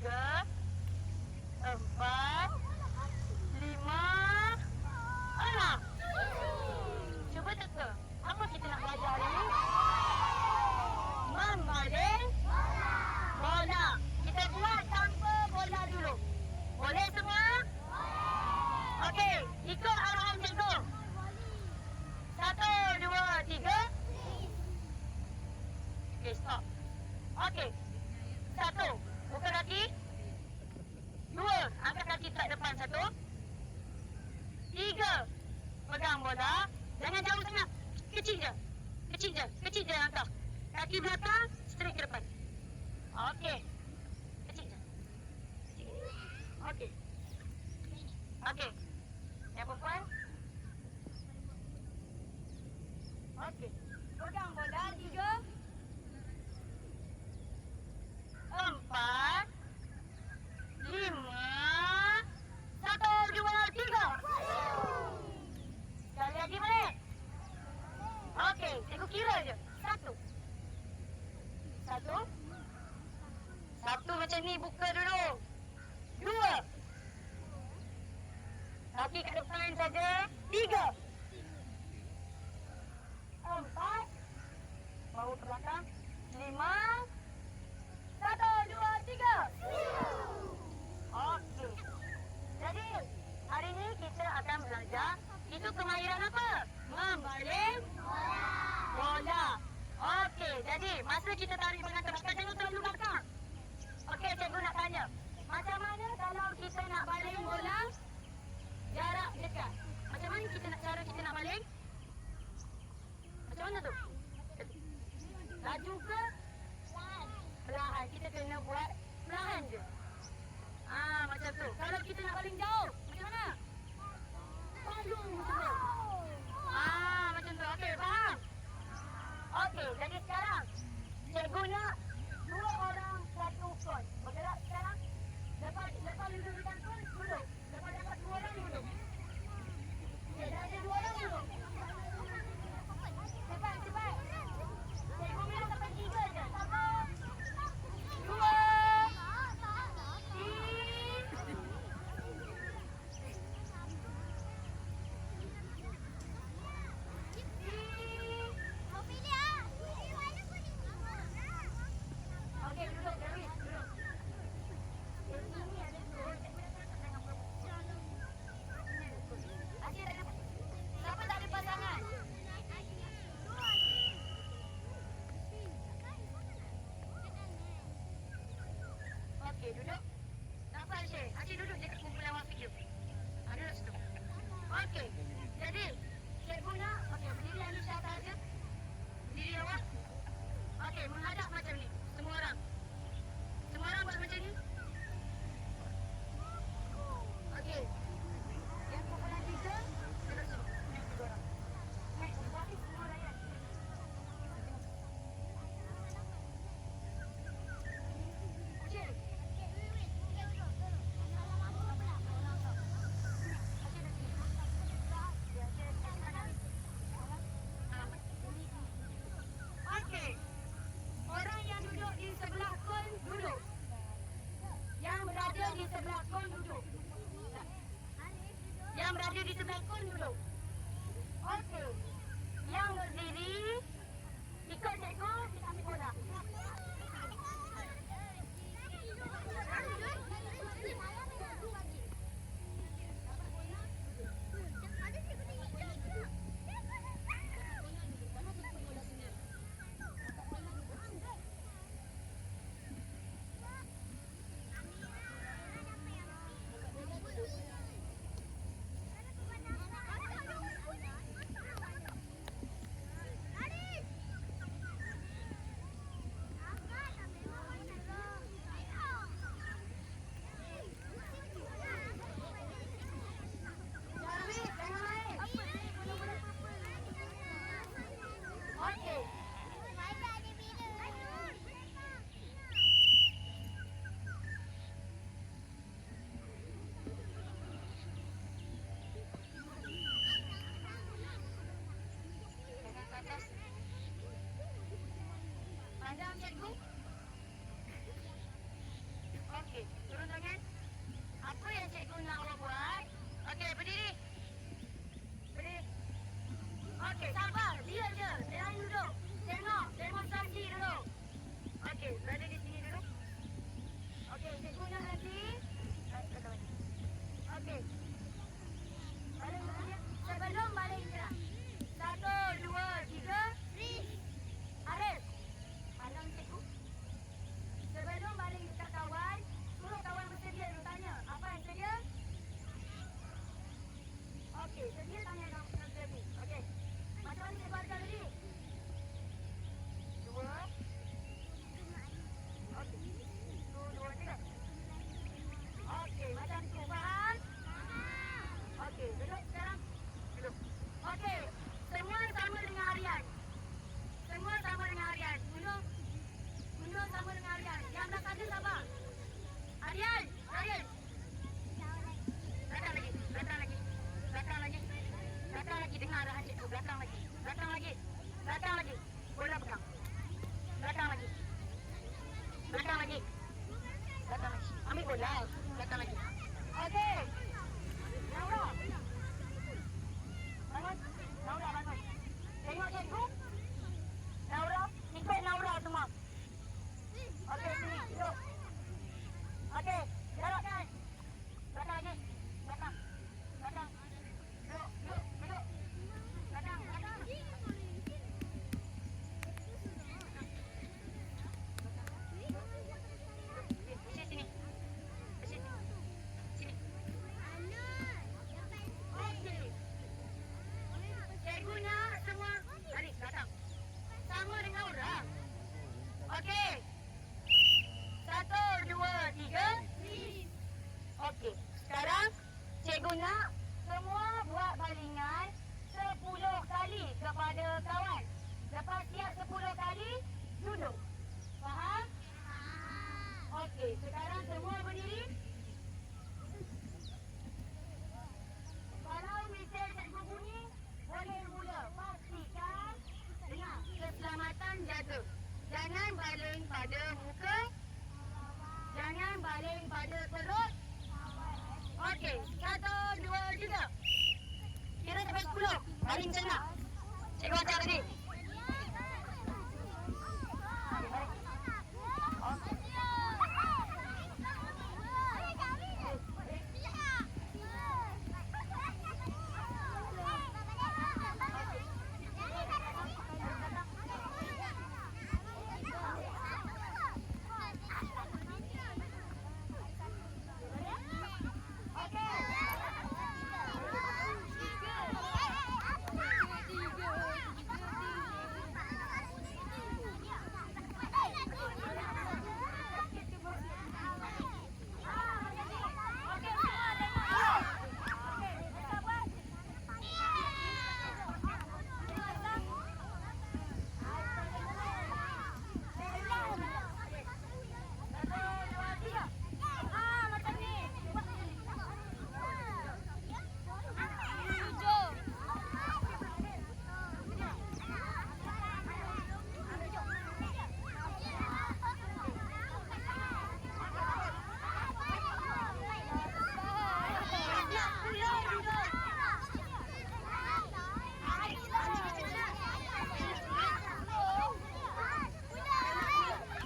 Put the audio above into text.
3, 4, 5, 6. Cuba teka. Apa kita nak belajar hari ni? Membaling bola. Kita buat tanpa bola dulu. Boleh semua? Okey, ikut arahan cikgu. 1, 2, 3. Okey, stop. Okey. 1, buka kaki. 2, angkat kaki tak depan 1. 3, pegang bola. Jangan jauh sangat. Kecil je. Kecil je angkat. Kaki belakang, straight ke depan. Okey. Kecil je. Okey. Okey. Yang perempuan. Okey. Pegang bola. 3, 4, 5, 1, 2, 3. Sekali lagi balik. Okey, cikgu kira je. 1. 1 macam ni, buka dulu. 2, kaki kat depan saja. 3, 4, bahu ke belakang. 5, 1, 2, 3. Okey. Jadi, hari ni kita akan belajar itu kemahiran apa? Membaling bola. Okey, jadi masa kita tarik bola ke belakang, jangan terlalu belakang. Okey, cikgu nak tanya. Macam mana kalau kita nak baling bola jarak dekat? Macam mana cara kita nak baling? Macam mana tu? Laju ke? Perlahan. Kita kena buat perlahan je. Macam tu. Kalau kita nak baling jauh, macam mana? Palu macam tu. Macam tu. Okey, faham? Okey, jadi sekarang cikgu nak 2 orang 1 kon. Bergerak sekarang. Lepas duduk di kon, duduk. Lepas dapat 2 orang, duduk. Okey, dah ada 2 orang, duduk. Cepat. Cikgu bilang sampai 3 je. 1, 2, yang berada di sebelah kon duduk. Okey. Yang berdiri ikut cikgu, kita ambil bola. Okey, turun tangan. Apa yang cikgu nak awak buat? Okey, berdiri. Berdiri. Okey, sabar. Diam je. Jangan duduk. Tengok. Demonstrasi dulu. Okey, berada di sini dulu. Okey, cikgu nak nanti. Okey. Baling dulu. Sebelum baling gerak. 1, 2, 3. Arif. Pandang cikgu. Sebelum baling dekat kawan, suruh kawan bersedia dulu tanya. Apa yang sedia? Okey, sedia tanya kawan sedia. Okey. Macam mana cikgu ajar tadi? 2. Okey. 1, 2, 3. Okey, macam tu faham? Okey, duduk sekarang. Duduk. Okey, semua sama dengan harian. Semua sama dengan harian. Mundur sama dengan harian. Yang belakang dia sabar. Harian, harian. Belakang lagi, belakang lagi. Belakang lagi. Belakang lagi, dengar arahan cikgu. Belakang lagi. Belakang lagi. Belakang lagi. Bola pegang. Belakang lagi. Belakang lagi. Belakang lagi. Ambil bola. Belakang lagi. Okey. Naura. Bangun. Naura, bangun. Tengok cikgu. Naura. Ikut Naura semua. Okey, sini. Duduk. Okey. Jarakkan. Belakang lagi. Belakang. Belakang. Duduk. Duduk. Duduk. Belakang. Belakang. Sini, sini. Sini. Sini. Okey. Cikgu nak semua tarik belakang. Sama dengan orang. Okey. 1, 2, 3. Okey. Sekarang cikgu nak semua buat balingan 10 kali kepada kawan. Lepas siap 10 kali, duduk. Faham? Okey. Sekarang semua berdiri. Kalau mesin cikgu bunyi, boleh mula. Pastikan dengar. Keselamatan jaga. Jangan baling pada muka. Jangan baling pada perut. Okey. 1, 2, 3. Kira sampai 10. Baling macam mana? Cikgu ajar tadi.